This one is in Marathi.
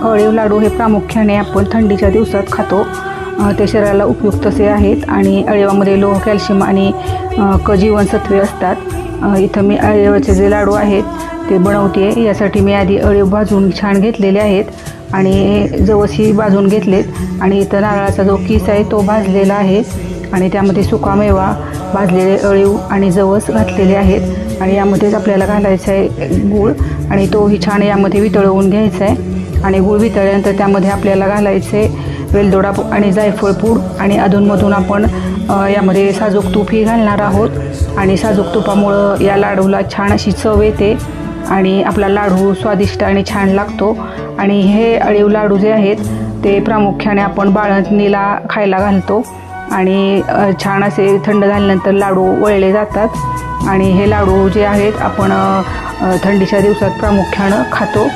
अळीव लाडू हे प्रामुख्याने आपण थंडीच्या दिवसात खातो। ते शरीराला उपयुक्त असे आहेत आणि अळीवामध्ये लोह, कॅल्शियम आणि क जीवनसत्वे असतात। इथं मी अळीवाचे जे लाडू आहेत ते बनवते। यासाठी मी आधी अळीव भाजून छान घेतलेले आहेत आणि जवसही भाजून घेतलेत आणि इथं नारळाचा जो किस आहे तो भाजलेला आहे आणि त्यामध्ये सुकामेवा, भाजलेले अळीव आणि जवस घातलेले आहेत आणि यामध्येच आपल्याला घालायचा आहे गूळ आणि तोही छान यामध्ये वितळवून घ्यायचा आहे आणि गूळ वितळल्यानंतर त्यामध्ये आपल्याला घालायचे वेलदोडा आणि जायफळ पूड आणि अधूनमधून आपण यामध्ये साजूक तूपही घालणार आहोत आणि साजूक तुपामुळं या लाडूला छान अशी चव येते आणि आपला लाडू स्वादिष्ट आणि छान लागतो। आणि हे अळीव लाडू जे आहेत ते प्रामुख्याने आपण बाळंतीणीला खायला घालतो आणि छान असे थंड झाल्यानंतर लाडू वळले जातात आणि हे लाडू जे आहेत आपण थंडीच्या दिवसात प्रामुख्याने खातो।